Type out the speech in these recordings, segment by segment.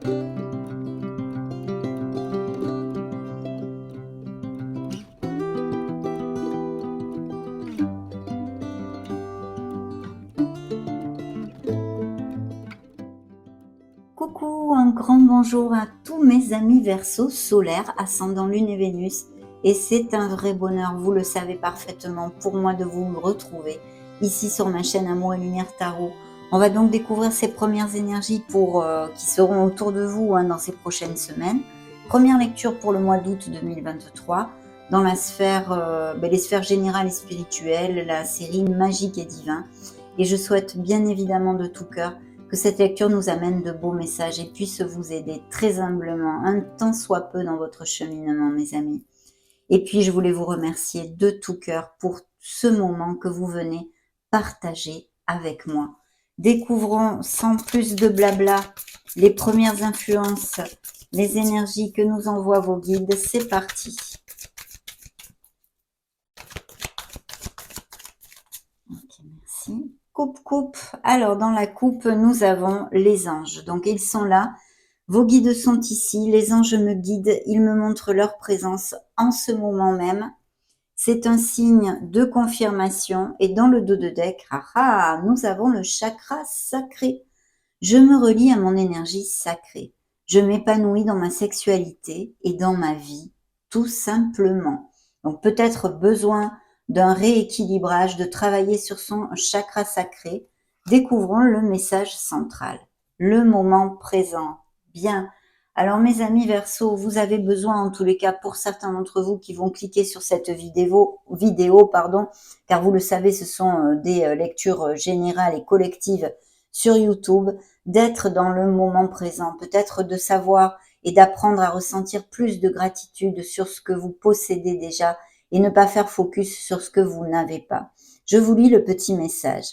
Coucou, un grand bonjour à tous mes amis Verseau solaire, ascendant Lune et Vénus. Et c'est un vrai bonheur, vous le savez parfaitement, pour moi de vous retrouver ici sur ma chaîne Amour et Lumière Tarot. On va donc découvrir ces premières énergies qui seront autour de vous dans ces prochaines semaines. Première lecture pour le mois d'août 2023 dans la sphère, les sphères générales et spirituelles, la série Magique et Divin. Et je souhaite bien évidemment de tout cœur que cette lecture nous amène de beaux messages et puisse vous aider très humblement, un tant soit peu dans votre cheminement, mes amis. Et puis, je voulais vous remercier de tout cœur pour ce moment que vous venez partager avec moi. Découvrons sans plus de blabla les premières influences, les énergies que nous envoient vos guides. C'est parti. Ok, merci. Coupe. Alors, dans la coupe, nous avons les anges. Donc, ils sont là. Vos guides sont ici. Les anges me guident. Ils me montrent leur présence en ce moment même. C'est un signe de confirmation. Et dans le dos de deck, nous avons le chakra sacré. Je me relie à mon énergie sacrée. Je m'épanouis dans ma sexualité et dans ma vie, tout simplement. Donc, peut-être besoin d'un rééquilibrage, de travailler sur son chakra sacré. Découvrons le message central, le moment présent. Bien. Alors mes amis Verseau, vous avez besoin en tous les cas, pour certains d'entre vous qui vont cliquer sur cette vidéo, car vous le savez, ce sont des lectures générales et collectives sur YouTube, d'être dans le moment présent, peut-être de savoir et d'apprendre à ressentir plus de gratitude sur ce que vous possédez déjà et ne pas faire focus sur ce que vous n'avez pas. Je vous lis le petit message.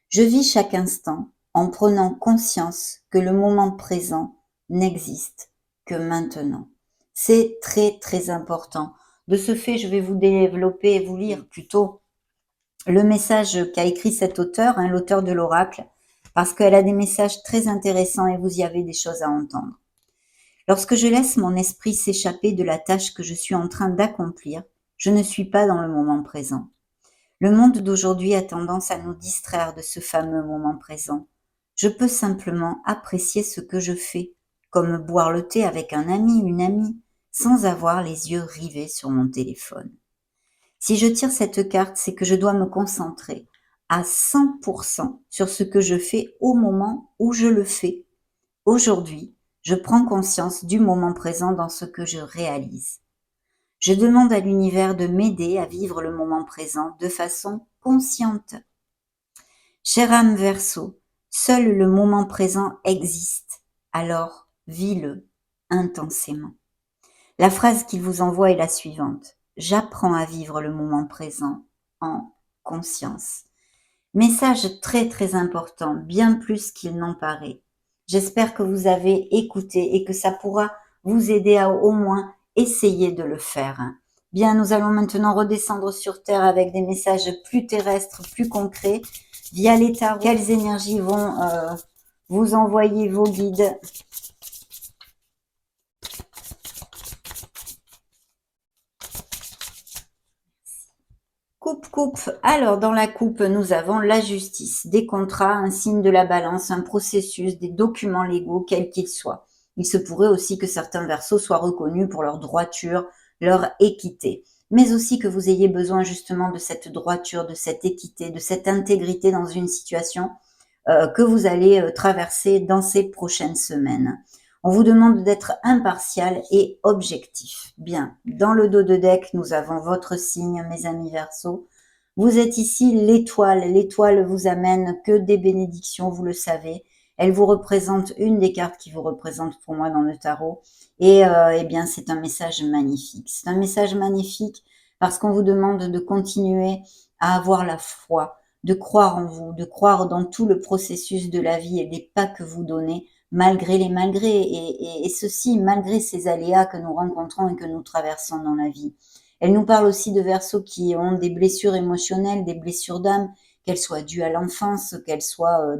Je vis chaque instant en prenant conscience que le moment présent n'existe que maintenant. C'est très très important. De ce fait, je vais vous développer et vous lire plutôt le message qu'a écrit cet auteur, l'auteur de l'oracle, parce qu'elle a des messages très intéressants et vous y avez des choses à entendre. Lorsque je laisse mon esprit s'échapper de la tâche que je suis en train d'accomplir, je ne suis pas dans le moment présent. Le monde d'aujourd'hui a tendance à nous distraire de ce fameux moment présent. Je peux simplement apprécier ce que je fais, comme boire le thé avec un ami, une amie, sans avoir les yeux rivés sur mon téléphone. Si je tire cette carte, c'est que je dois me concentrer à 100% sur ce que je fais au moment où je le fais. Aujourd'hui, je prends conscience du moment présent dans ce que je réalise. Je demande à l'univers de m'aider à vivre le moment présent de façon consciente. Chère âme Verseau, seul le moment présent existe, alors vis-le intensément. La phrase qu'il vous envoie est la suivante. J'apprends à vivre le moment présent en conscience. Message très très important, bien plus qu'il n'en paraît. J'espère que vous avez écouté et que ça pourra vous aider à au moins essayer de le faire. Bien, nous allons maintenant redescendre sur Terre avec des messages plus terrestres, plus concrets, via les tarots. Quelles énergies vont vous envoyer vos guides ? Coupe. Alors, dans la coupe, nous avons la justice, des contrats, un signe de la balance, un processus, des documents légaux, quels qu'ils soient. Il se pourrait aussi que certains Verseaux soient reconnus pour leur droiture, leur équité, mais aussi que vous ayez besoin justement de cette droiture, de cette équité, de cette intégrité dans une situation que vous allez traverser dans ces prochaines semaines. On vous demande d'être impartial et objectif. Bien, dans le dos de deck, nous avons votre signe, mes amis Verseaux. Vous êtes ici l'étoile. L'étoile vous amène que des bénédictions, vous le savez. Elle vous représente une des cartes qui vous représente pour moi dans le tarot. Et eh bien, c'est un message magnifique. C'est un message magnifique parce qu'on vous demande de continuer à avoir la foi, de croire en vous, de croire dans tout le processus de la vie et des pas que vous donnez, malgré les malgrés, et ceci malgré ces aléas que nous rencontrons et que nous traversons dans la vie. Elle nous parle aussi de Verseaux qui ont des blessures émotionnelles, des blessures d'âme, qu'elles soient dues à l'enfance, qu'elles soient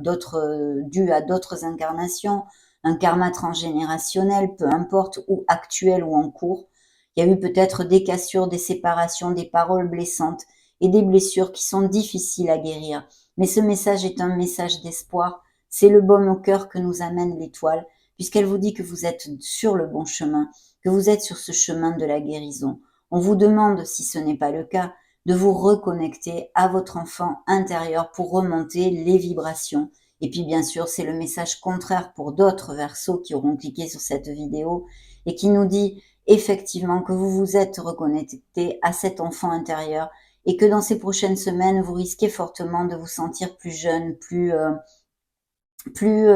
dues à d'autres incarnations, un karma transgénérationnel, peu importe, ou actuel ou en cours. Il y a eu peut-être des cassures, des séparations, des paroles blessantes et des blessures qui sont difficiles à guérir. Mais ce message est un message d'espoir. C'est le baume au cœur que nous amène l'étoile, puisqu'elle vous dit que vous êtes sur le bon chemin, que vous êtes sur ce chemin de la guérison. On vous demande, si ce n'est pas le cas, de vous reconnecter à votre enfant intérieur pour remonter les vibrations. Et puis bien sûr, c'est le message contraire pour d'autres Verseaux qui auront cliqué sur cette vidéo et qui nous dit effectivement que vous vous êtes reconnecté à cet enfant intérieur et que dans ces prochaines semaines, vous risquez fortement de vous sentir plus jeune, plus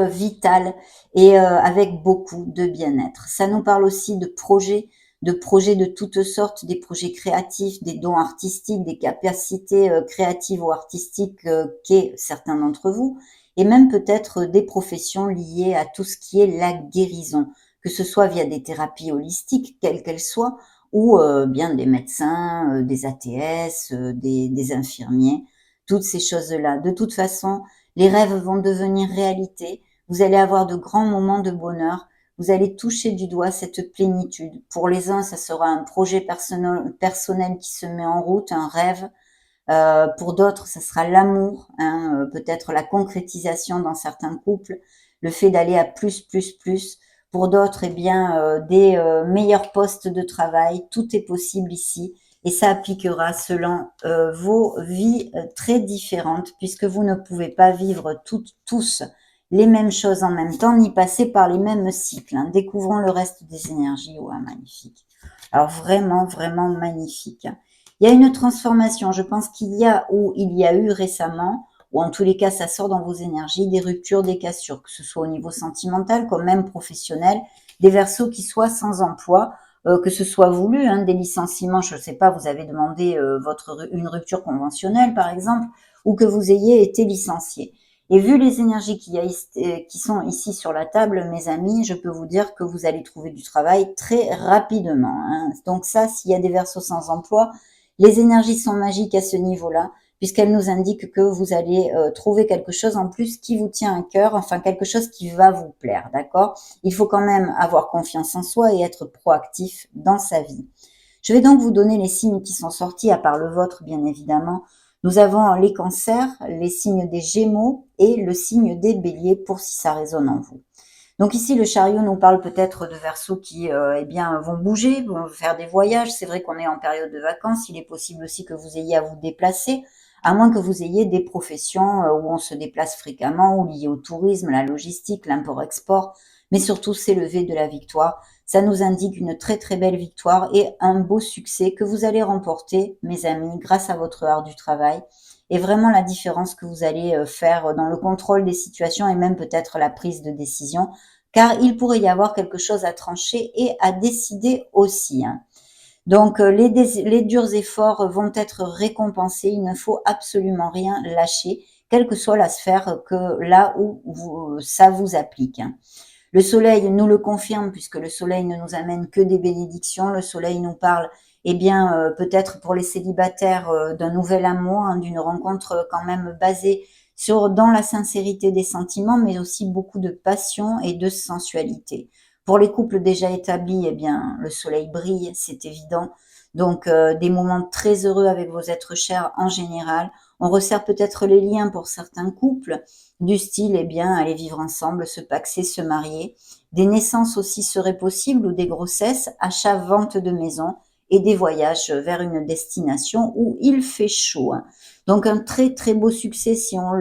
vital et avec beaucoup de bien-être. Ça nous parle aussi de projets de toutes sortes, des projets créatifs, des dons artistiques, des capacités créatives ou artistiques qu'est certains d'entre vous, et même peut-être des professions liées à tout ce qui est la guérison, que ce soit via des thérapies holistiques, quelles qu'elles soient, ou bien des médecins, des ATS, des infirmiers, toutes ces choses-là. De toute façon, les rêves vont devenir réalité. Vous allez avoir de grands moments de bonheur. Vous allez toucher du doigt cette plénitude. Pour les uns, ça sera un projet personnel qui se met en route, un rêve. Pour d'autres, ça sera l'amour, hein, peut-être la concrétisation dans certains couples, le fait d'aller à plus, plus, plus. Pour d'autres, eh bien, des meilleurs postes de travail. Tout est possible ici et ça appliquera selon vos vies très différentes puisque vous ne pouvez pas vivre tous les mêmes choses en même temps ni passer par les mêmes cycles. Hein. Découvrons le reste des énergies. Ouais, magnifique. Alors vraiment, vraiment magnifique. Il y a une transformation, je pense qu'il y a ou il y a eu récemment, ou en tous les cas ça sort dans vos énergies, des ruptures, des cassures, que ce soit au niveau sentimental comme même professionnel, des Verseaux qui soient sans emploi, que ce soit voulu, hein, des licenciements, je ne sais pas, vous avez demandé une rupture conventionnelle par exemple, ou que vous ayez été licencié. Et vu les énergies qui sont ici sur la table, mes amis, je peux vous dire que vous allez trouver du travail très rapidement. Hein. Donc ça, s'il y a des Verseaux sans emploi, les énergies sont magiques à ce niveau-là, puisqu'elles nous indiquent que vous allez trouver quelque chose en plus qui vous tient à cœur, enfin quelque chose qui va vous plaire, d'accord? Il faut quand même avoir confiance en soi et être proactif dans sa vie. Je vais donc vous donner les signes qui sont sortis, à part le vôtre, bien évidemment. Nous avons les cancers, les signes des Gémeaux et le signe des Béliers pour si ça résonne en vous. Donc ici, le chariot nous parle peut-être de Verseaux qui eh bien, vont bouger, vont faire des voyages. C'est vrai qu'on est en période de vacances. Il est possible aussi que vous ayez à vous déplacer, à moins que vous ayez des professions où on se déplace fréquemment, ou liées au tourisme, la logistique, l'import-export. Mais surtout, c'est le V de la victoire. Ça nous indique une très très belle victoire et un beau succès que vous allez remporter, mes amis, grâce à votre art du travail. Et vraiment la différence que vous allez faire dans le contrôle des situations et même peut-être la prise de décision, car il pourrait y avoir quelque chose à trancher et à décider aussi. Hein. Donc les durs efforts vont être récompensés, il ne faut absolument rien lâcher, quelle que soit la sphère que là où ça vous applique. Hein. Le soleil nous le confirme puisque le soleil ne nous amène que des bénédictions. Le soleil nous parle, eh bien, peut-être pour les célibataires d'un nouvel amour, hein, d'une rencontre quand même basée dans la sincérité des sentiments, mais aussi beaucoup de passion et de sensualité. Pour les couples déjà établis, eh bien, le soleil brille, c'est évident. Donc, des moments très heureux avec vos êtres chers en général. On resserre peut-être les liens pour certains couples, du style, eh bien, aller vivre ensemble, se paxer, se marier. Des naissances aussi seraient possibles ou des grossesses, achats, vente de maison et des voyages vers une destination où il fait chaud. Hein. Donc un très très beau succès si on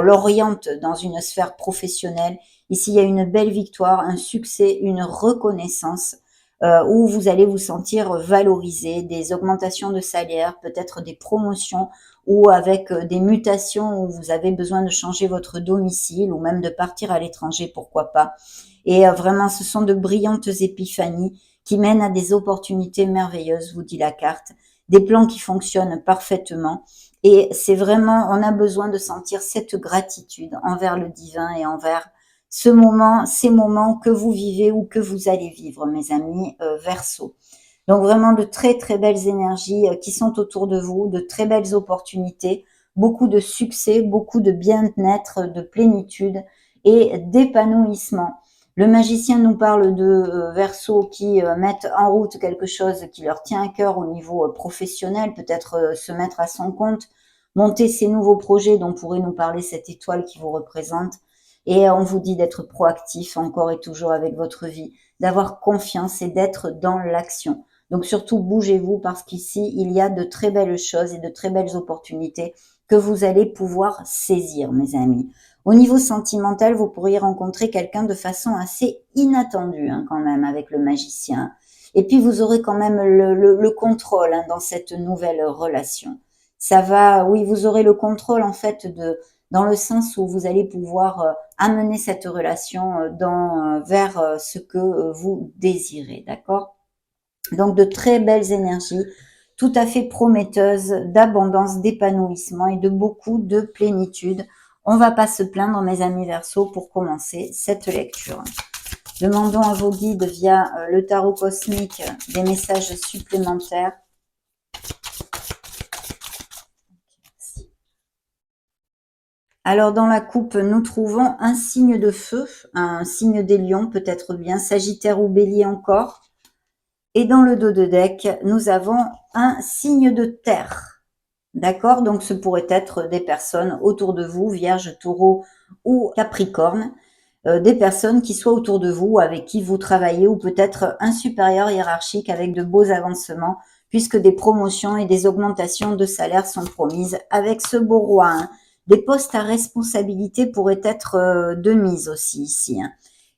l'oriente dans une sphère professionnelle. Ici, il y a une belle victoire, un succès, une reconnaissance où vous allez vous sentir valorisé, des augmentations de salaire, peut-être des promotions ou avec des mutations où vous avez besoin de changer votre domicile ou même de partir à l'étranger, pourquoi pas. Et vraiment, ce sont de brillantes épiphanies qui mènent à des opportunités merveilleuses, vous dit la carte, des plans qui fonctionnent parfaitement. Et c'est vraiment, on a besoin de sentir cette gratitude envers le divin et envers ces moments que vous vivez ou que vous allez vivre, mes amis Verseaux. Donc vraiment de très très belles énergies qui sont autour de vous, de très belles opportunités. beaucoup de succès, beaucoup de bien-être, de plénitude et d'épanouissement. Le magicien nous parle de Verseaux qui mettent en route quelque chose qui leur tient à cœur au niveau professionnel, peut-être se mettre à son compte, monter ces nouveaux projets dont pourrait nous parler cette étoile qui vous représente. Et on vous dit d'être proactif encore et toujours avec votre vie, d'avoir confiance et d'être dans l'action. Donc surtout, bougez-vous parce qu'ici, il y a de très belles choses et de très belles opportunités que vous allez pouvoir saisir, mes amis. Au niveau sentimental, vous pourriez rencontrer quelqu'un de façon assez inattendue quand même avec le magicien. Et puis, vous aurez quand même le contrôle dans cette nouvelle relation. Ça va, oui, vous aurez le contrôle en fait dans le sens où vous allez pouvoir amener cette relation vers ce que vous désirez, d'accord? Donc, de très belles énergies, tout à fait prometteuses, d'abondance, d'épanouissement et de beaucoup de plénitude. On ne va pas se plaindre, mes amis Verseaux, pour commencer cette lecture. Demandons à vos guides via le tarot cosmique des messages supplémentaires. Alors, dans la coupe, nous trouvons un signe de feu, un signe des lions, peut-être bien, Sagittaire ou Bélier encore. Et dans le dos de deck, nous avons un signe de terre. D'accord? Donc, ce pourrait être des personnes autour de vous, Vierge, Taureau ou Capricorne, des personnes qui soient autour de vous, avec qui vous travaillez, ou peut-être un supérieur hiérarchique avec de beaux avancements, puisque des promotions et des augmentations de salaire sont promises avec ce beau roi. Des postes à responsabilité pourraient être de mise aussi ici.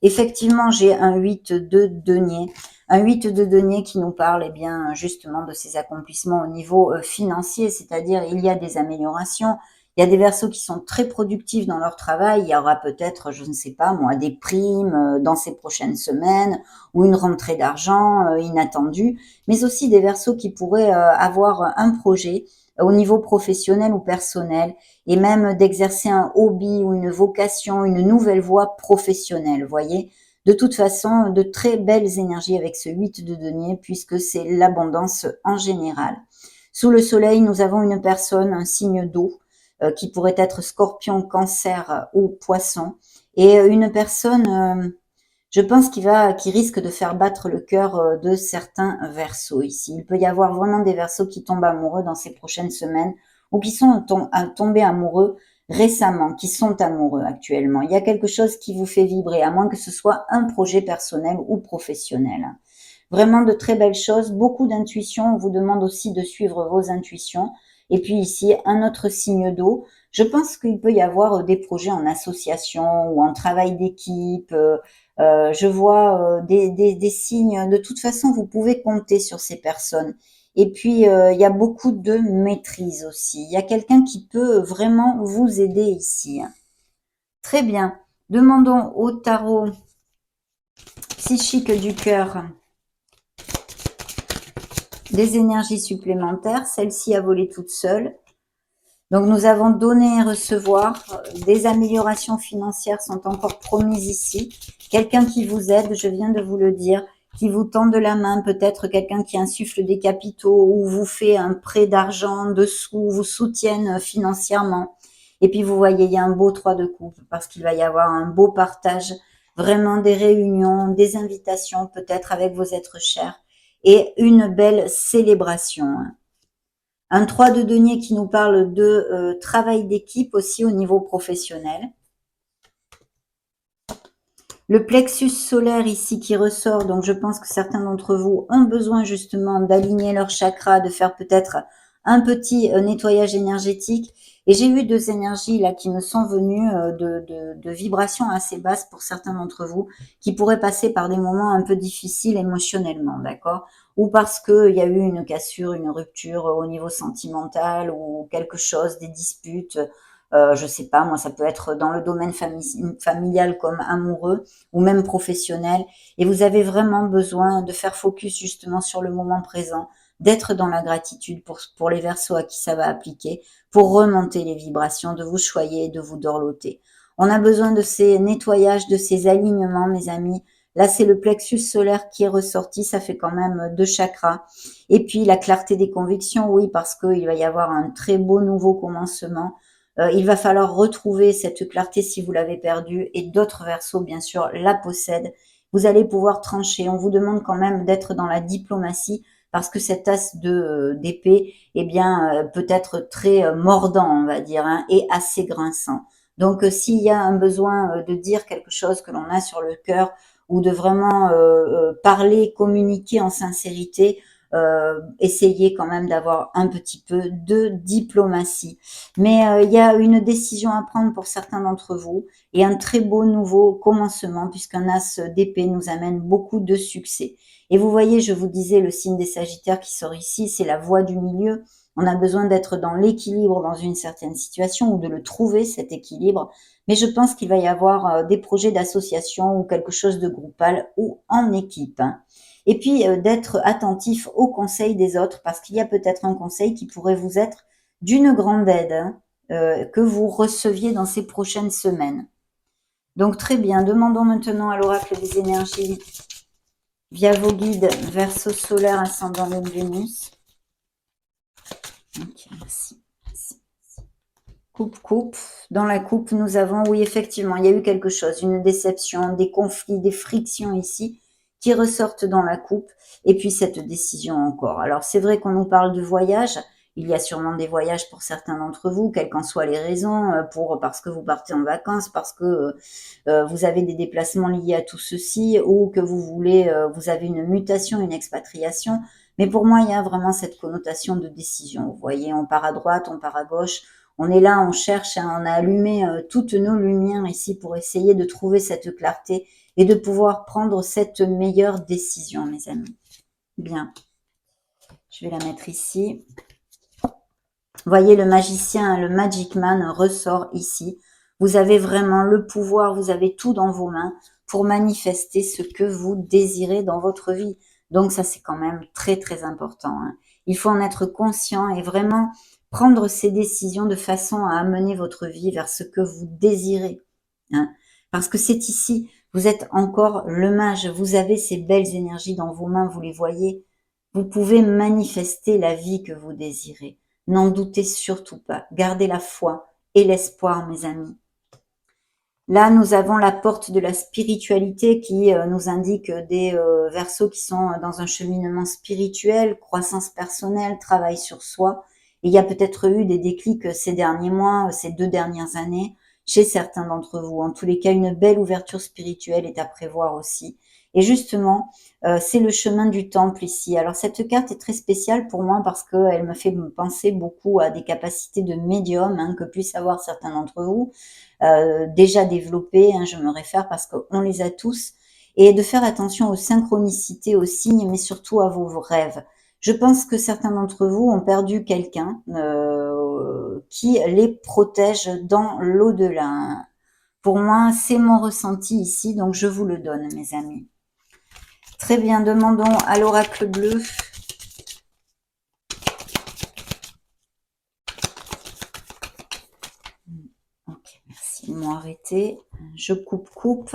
Effectivement, j'ai un 8 de denier. Un 8 de denier qui nous parle bien justement de ces accomplissements au niveau financier, c'est-à-dire il y a des améliorations, il y a des Verseaux qui sont très productifs dans leur travail, il y aura peut-être, je ne sais pas moi, des primes dans ces prochaines semaines ou une rentrée d'argent inattendue, mais aussi des Verseaux qui pourraient avoir un projet au niveau professionnel ou personnel et même d'exercer un hobby ou une vocation, une nouvelle voie professionnelle, voyez. De toute façon, de très belles énergies avec ce 8 de denier puisque c'est l'abondance en général. Sous le soleil, nous avons une personne, un signe d'eau, qui pourrait être scorpion, cancer ou poisson. Et une personne, je pense, qui risque de faire battre le cœur de certains Verseaux ici. Il peut y avoir vraiment des Verseaux qui tombent amoureux dans ces prochaines semaines ou qui sont tombés amoureux récemment, qui sont amoureux actuellement. Il y a quelque chose qui vous fait vibrer, à moins que ce soit un projet personnel ou professionnel. Vraiment de très belles choses, beaucoup d'intuition. On vous demande aussi de suivre vos intuitions. Et puis ici, un autre signe d'eau. Je pense qu'il peut y avoir des projets en association ou en travail d'équipe. Je vois des signes. De toute façon, vous pouvez compter sur ces personnes. Et puis, il y a beaucoup de maîtrise aussi. Il y a quelqu'un qui peut vraiment vous aider ici. Très bien. Demandons au tarot psychique du cœur des énergies supplémentaires. Celle-ci a volé toute seule. Donc, nous avons donné et recevoir. Des améliorations financières sont encore promises ici. Quelqu'un qui vous aide, je viens de vous le dire, qui vous tend de la main, peut-être quelqu'un qui insuffle des capitaux ou vous fait un prêt d'argent, de sous, vous soutienne financièrement. Et puis, vous voyez, il y a un beau 3 de coupe parce qu'il va y avoir un beau partage, vraiment des réunions, des invitations, peut-être avec vos êtres chers et une belle célébration. Un 3 de denier qui nous parle de travail d'équipe aussi au niveau professionnel. Le plexus solaire ici qui ressort, donc je pense que certains d'entre vous ont besoin justement d'aligner leur chakra, de faire peut-être un petit nettoyage énergétique. Et j'ai eu deux énergies là qui me sont venues de vibrations assez basses pour certains d'entre vous, qui pourraient passer par des moments un peu difficiles émotionnellement, d'accord? Ou parce qu'il y a eu une cassure, une rupture au niveau sentimental ou quelque chose, des disputes. Je sais pas, moi ça peut être dans le domaine familial comme amoureux ou même professionnel. Et vous avez vraiment besoin de faire focus justement sur le moment présent, d'être dans la gratitude pour les Verseaux à qui ça va appliquer, pour remonter les vibrations, de vous choyer et de vous dorloter. On a besoin de ces nettoyages, de ces alignements, mes amis, Là, c'est le plexus solaire qui est ressorti. Ça fait quand même 2 chakras. Et puis, la clarté des convictions, oui, parce qu'il va y avoir un très beau nouveau commencement. Il va falloir retrouver cette clarté si vous l'avez perdue. Et d'autres Verseaux, bien sûr, la possèdent. Vous allez pouvoir trancher. On vous demande quand même d'être dans la diplomatie parce que cet as d'épée, eh bien, peut être très mordant, on va dire, hein, et assez grinçant. Donc, s'il y a un besoin de dire quelque chose que l'on a sur le cœur ou de vraiment parler, communiquer en sincérité, essayez quand même d'avoir un petit peu de diplomatie. Mais il y a une décision à prendre pour certains d'entre vous et un très beau nouveau commencement puisqu'un as d'épée nous amène beaucoup de succès. Et vous voyez, je vous disais, le signe des Sagittaires qui sort ici, c'est la voie du milieu. On a besoin d'être dans l'équilibre dans une certaine situation ou de le trouver, cet équilibre. Mais je pense qu'il va y avoir des projets d'association ou quelque chose de groupal ou en équipe. Hein. Et puis d'être attentif aux conseils des autres parce qu'il y a peut-être un conseil qui pourrait vous être d'une grande aide hein, que vous receviez dans ces prochaines semaines. Donc très bien, demandons maintenant à l'oracle des énergies via vos guides Verseau solaire ascendant Lune Vénus. Ok, merci. Coupe. Dans la coupe, nous avons, oui, effectivement, il y a eu quelque chose, une déception, des conflits, des frictions ici qui ressortent dans la coupe. Et puis cette décision encore. Alors c'est vrai qu'on nous parle de voyage. Il y a sûrement des voyages pour certains d'entre vous, quelles qu'en soient les raisons, parce que vous partez en vacances, parce que vous avez des déplacements liés à tout ceci, ou que vous voulez, vous avez une mutation, une expatriation. Mais pour moi, il y a vraiment cette connotation de décision. Vous voyez, on part à droite, on part à gauche. On est là, on cherche, hein, on a allumé toutes nos lumières ici pour essayer de trouver cette clarté et de pouvoir prendre cette meilleure décision, mes amis. Bien. Je vais la mettre ici. Vous voyez, le magicien, le Magic Man ressort ici. Vous avez vraiment le pouvoir, vous avez tout dans vos mains pour manifester ce que vous désirez dans votre vie. Donc ça, c'est quand même très, très important. Hein. Il faut en être conscient et vraiment prendre ces décisions de façon à amener votre vie vers ce que vous désirez. Hein. Parce que c'est ici, vous êtes encore le mage, vous avez ces belles énergies dans vos mains, vous les voyez. Vous pouvez manifester la vie que vous désirez. N'en doutez surtout pas. Gardez la foi et l'espoir, mes amis. Là, nous avons la porte de la spiritualité qui nous indique des Verseaux qui sont dans un cheminement spirituel, croissance personnelle, travail sur soi. Et il y a peut-être eu des déclics ces derniers mois, ces 2 dernières années, chez certains d'entre vous. En tous les cas, une belle ouverture spirituelle est à prévoir aussi. Et justement, c'est le chemin du temple ici. Alors cette carte est très spéciale pour moi parce qu'elle me fait penser beaucoup à des capacités de médium hein, que puissent avoir certains d'entre vous. Déjà développées, hein, je me réfère parce qu'on les a tous, et de faire attention aux synchronicités, aux signes, mais surtout à vos rêves. Je pense que certains d'entre vous ont perdu quelqu'un qui les protège dans l'au-delà. Pour moi, c'est mon ressenti ici, donc je vous le donne, mes amis. Très bien, demandons à l'oracle bleu. Ok, merci. Ils m'ont arrêté. Je coupe.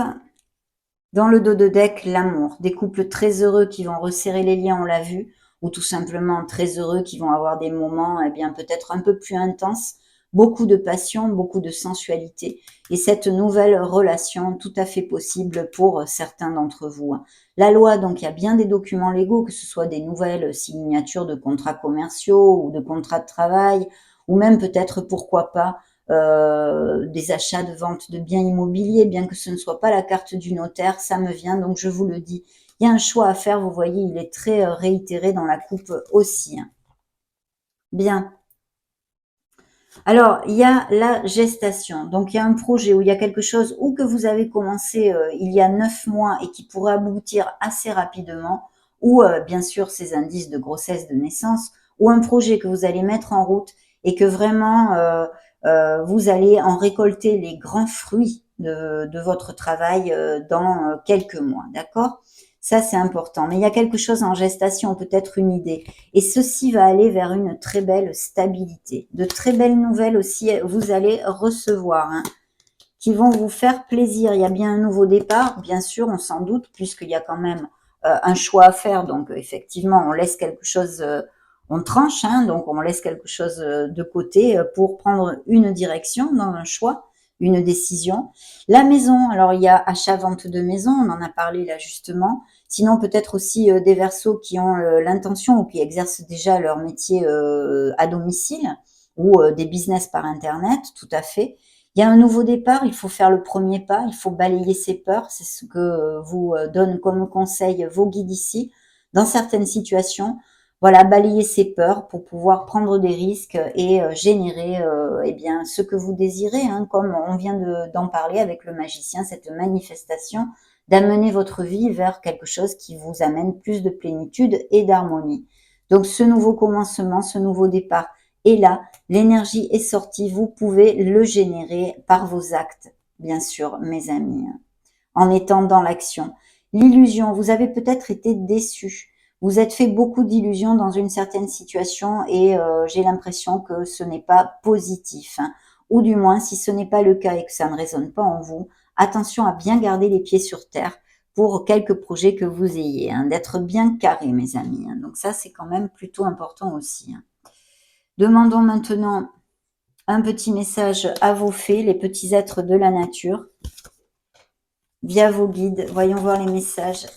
Dans le dos de deck, l'amour. Des couples très heureux qui vont resserrer les liens, on l'a vu, ou tout simplement très heureux qui vont avoir des moments, eh bien, peut-être un peu plus intenses. Beaucoup de passion, beaucoup de sensualité. Et cette nouvelle relation, tout à fait possible pour certains d'entre vous. La loi, donc, il y a bien des documents légaux, que ce soit des nouvelles signatures de contrats commerciaux ou de contrats de travail, ou même peut-être, pourquoi pas, des achats de vente de biens immobiliers, bien que ce ne soit pas la carte du notaire, ça me vient, donc je vous le dis. Il y a un choix à faire, vous voyez, il est très réitéré dans la coupe aussi. Hein. Bien. Alors, il y a la gestation. Donc, il y a un projet où il y a quelque chose ou que vous avez commencé il y a 9 mois et qui pourrait aboutir assez rapidement, ou bien sûr ces indices de grossesse, de naissance, ou un projet que vous allez mettre en route et que vraiment vous allez en récolter les grands fruits de votre travail dans quelques mois. D'accord ? Ça, c'est important. Mais il y a quelque chose en gestation, peut-être une idée. Et ceci va aller vers une très belle stabilité. De très belles nouvelles aussi, vous allez recevoir, hein, qui vont vous faire plaisir. Il y a bien un nouveau départ, bien sûr, on s'en doute, puisqu'il y a quand même un choix à faire. Donc, effectivement, on laisse quelque chose, on tranche, hein, donc on laisse quelque chose de côté pour prendre une direction dans un choix, une décision. La maison, alors il y a achat-vente de maison, on en a parlé là justement. Sinon, peut-être aussi des Verseaux qui ont l'intention ou qui exercent déjà leur métier à domicile ou des business par Internet, tout à fait. Il y a un nouveau départ, il faut faire le premier pas, il faut balayer ses peurs, c'est ce que vous donnent comme conseil vos guides ici. Dans certaines situations, voilà, balayer ses peurs pour pouvoir prendre des risques et générer eh bien ce que vous désirez, hein, comme on vient d'en parler avec le magicien, cette manifestation d'amener votre vie vers quelque chose qui vous amène plus de plénitude et d'harmonie. Donc ce nouveau commencement, ce nouveau départ est là, l'énergie est sortie, vous pouvez le générer par vos actes, bien sûr, mes amis, en étant dans l'action. L'illusion, vous avez peut-être été déçu. Vous êtes fait beaucoup d'illusions dans une certaine situation et j'ai l'impression que ce n'est pas positif, hein. Ou du moins, si ce n'est pas le cas et que ça ne résonne pas en vous, attention à bien garder les pieds sur terre pour quelques projets que vous ayez, hein, d'être bien carré, mes amis, hein. Donc ça, c'est quand même plutôt important aussi, hein. Demandons maintenant un petit message à vos fées, les petits êtres de la nature, via vos guides. Voyons voir les messages.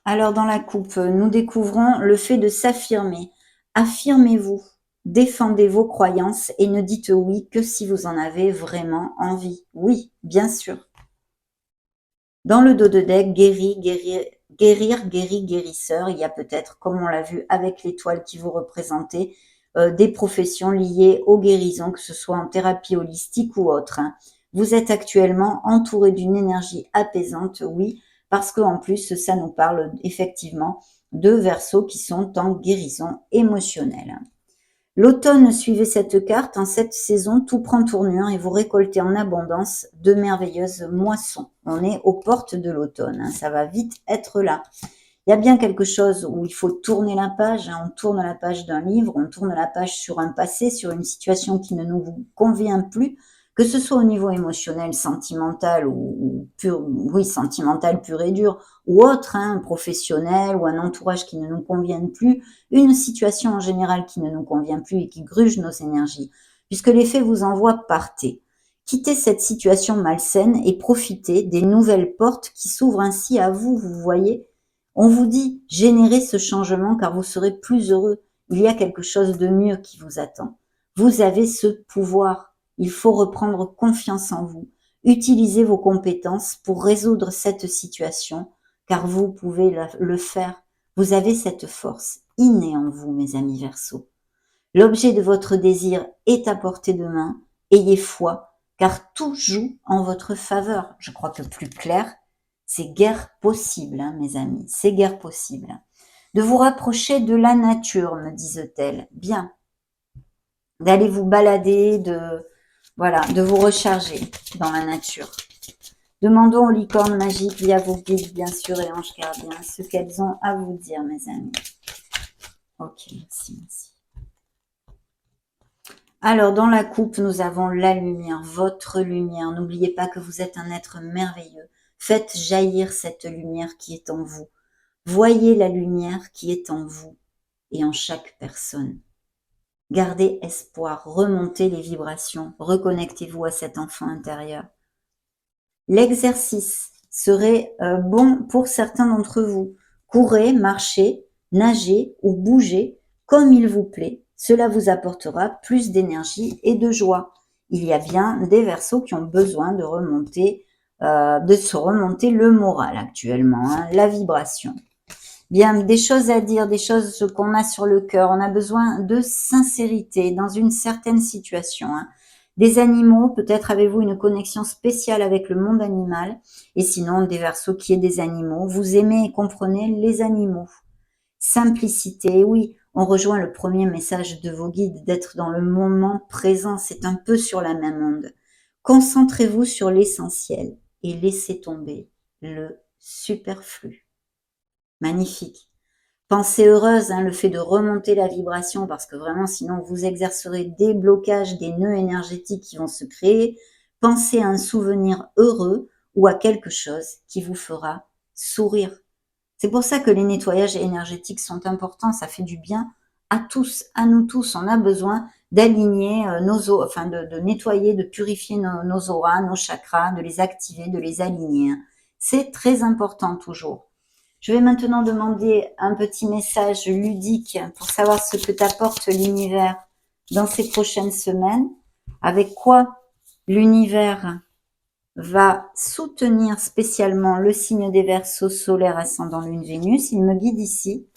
Alors dans la coupe, nous découvrons le fait de s'affirmer. Affirmez-vous, défendez vos croyances et ne dites oui que si vous en avez vraiment envie. Oui, bien sûr. Dans le dos de deck, guérir, guérisseur, il y a peut-être, comme on l'a vu avec l'étoile qui vous représentez, des professions liées aux guérisons, que ce soit en thérapie holistique ou autre, hein. Vous êtes actuellement entouré d'une énergie apaisante, oui, parce qu'en plus, ça nous parle effectivement de Verseaux qui sont en guérison émotionnelle. L'automne suivez cette carte, en cette saison, tout prend tournure et vous récoltez en abondance de merveilleuses moissons. On est aux portes de l'automne, hein, ça va vite être là. Il y a bien quelque chose où il faut tourner la page, hein, on tourne la page d'un livre, on tourne la page sur un passé, sur une situation qui ne nous convient plus, que ce soit au niveau émotionnel, sentimental ou pur, oui, sentimental pur et dur, ou autre, hein, professionnel ou un entourage qui ne nous convienne plus, une situation en général qui ne nous convient plus et qui gruge nos énergies. Puisque les faits vous envoient, partez. Quittez cette situation malsaine et profitez des nouvelles portes qui s'ouvrent ainsi à vous, vous voyez. On vous dit, générez ce changement car vous serez plus heureux. Il y a quelque chose de mieux qui vous attend. Vous avez ce pouvoir. Il faut reprendre confiance en vous. Utilisez vos compétences pour résoudre cette situation car vous pouvez le faire. Vous avez cette force innée en vous, mes amis Verseaux. L'objet de votre désir est à portée de main. Ayez foi, car tout joue en votre faveur. Je crois que plus clair, c'est guère possible, hein, mes amis, c'est guère possible. De vous rapprocher de la nature, me disent-elles. Bien. D'aller vous balader, voilà, de vous recharger dans la nature. Demandons aux licornes magiques via vos guides, bien sûr, et anges gardiens, ce qu'elles ont à vous dire, mes amis. Ok, merci. Alors, dans la coupe, nous avons la lumière, votre lumière. N'oubliez pas que vous êtes un être merveilleux. Faites jaillir cette lumière qui est en vous. Voyez la lumière qui est en vous et en chaque personne. Gardez espoir, remontez les vibrations, reconnectez-vous à cet enfant intérieur. L'exercice serait bon pour certains d'entre vous. Courez, marchez, nagez ou bougez comme il vous plaît. Cela vous apportera plus d'énergie et de joie. Il y a bien des Verseaux qui ont besoin de se remonter le moral actuellement, hein, la vibration. Bien, des choses à dire, des choses qu'on a sur le cœur. On a besoin de sincérité dans une certaine situation, hein. Des animaux, peut-être avez-vous une connexion spéciale avec le monde animal, et sinon des Verseaux qui est des animaux. Vous aimez et comprenez les animaux. Simplicité, oui, on rejoint le premier message de vos guides, d'être dans le moment présent, c'est un peu sur la même onde. Concentrez-vous sur l'essentiel et laissez tomber le superflu. Magnifique. Pensée heureuse, hein, le fait de remonter la vibration, parce que vraiment, sinon, vous exercerez des blocages, des nœuds énergétiques qui vont se créer. Pensez à un souvenir heureux ou à quelque chose qui vous fera sourire. C'est pour ça que les nettoyages énergétiques sont importants. Ça fait du bien à tous, à nous tous. On a besoin d'aligner enfin de nettoyer, de purifier nos auras, nos chakras, de les activer, de les aligner. C'est très important toujours. Je vais maintenant demander un petit message ludique pour savoir ce que t'apporte l'univers dans ces prochaines semaines. Avec quoi l'univers va soutenir spécialement le signe des Verseaux solaire ascendant Lune Vénus. Il me guide ici.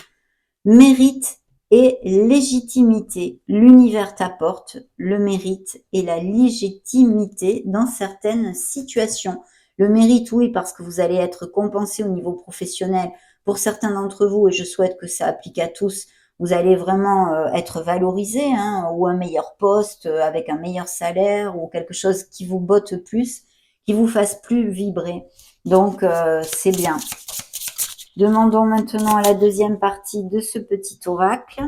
Mérite et légitimité. L'univers t'apporte le mérite et la légitimité dans certaines situations. Le mérite, oui, parce que vous allez être compensé au niveau professionnel. Pour certains d'entre vous, et je souhaite que ça applique à tous, vous allez vraiment être valorisé, hein, ou un meilleur poste, avec un meilleur salaire, ou quelque chose qui vous botte plus, qui vous fasse plus vibrer. Donc, c'est bien. Demandons maintenant à la deuxième partie de ce petit oracle.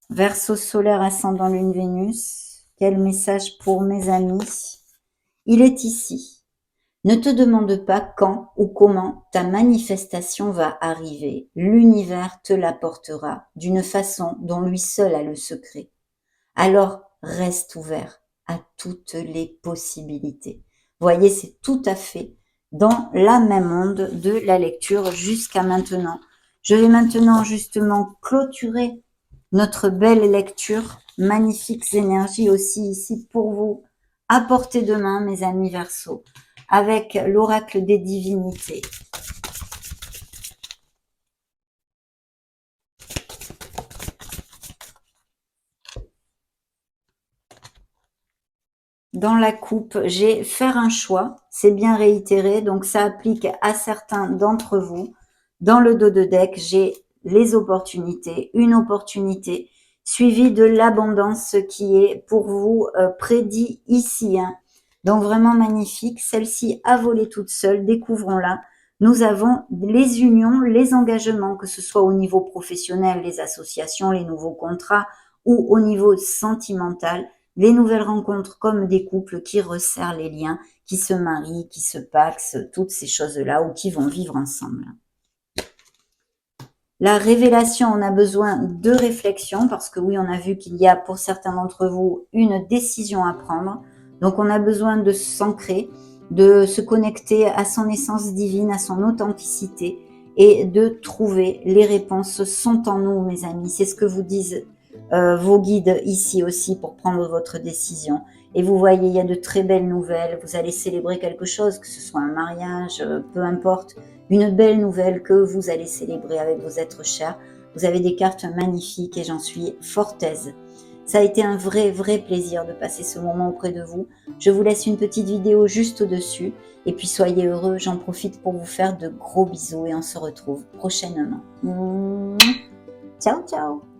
Verseau solaire ascendant Lune Vénus. Quel message pour mes amis? Il est ici. Ne te demande pas quand ou comment ta manifestation va arriver. L'univers te l'apportera d'une façon dont lui seul a le secret. Alors, reste ouvert à toutes les possibilités. Voyez, c'est tout à fait dans la même onde de la lecture jusqu'à maintenant. Je vais maintenant justement clôturer notre belle lecture. Magnifiques énergies aussi ici pour vous. À portée de main, mes amis Verseaux, avec l'oracle des divinités. Dans la coupe, j'ai faire un choix, c'est bien réitéré, donc ça applique à certains d'entre vous. Dans le dos de deck, j'ai les opportunités, une opportunité suivie de l'abondance qui est pour vous prédit ici. Hein. Donc vraiment magnifique, celle-ci a volé toute seule, découvrons-la. Nous avons les unions, les engagements, que ce soit au niveau professionnel, les associations, les nouveaux contrats ou au niveau sentimental. Les nouvelles rencontres comme des couples qui resserrent les liens, qui se marient, qui se paxent, toutes ces choses-là, ou qui vont vivre ensemble. La révélation, on a besoin de réflexion, parce que oui, on a vu qu'il y a pour certains d'entre vous une décision à prendre. Donc on a besoin de s'ancrer, de se connecter à son essence divine, à son authenticité, et de trouver les réponses sont en nous, mes amis. C'est ce que vous disent vos guides ici aussi pour prendre votre décision. Et vous voyez, il y a de très belles nouvelles. Vous allez célébrer quelque chose, que ce soit un mariage, peu importe. Une belle nouvelle que vous allez célébrer avec vos êtres chers. Vous avez des cartes magnifiques et j'en suis fort aise. Ça a été un vrai plaisir de passer ce moment auprès de vous. Je vous laisse une petite vidéo juste au-dessus. Et puis soyez heureux, j'en profite pour vous faire de gros bisous et on se retrouve prochainement. Ciao, ciao!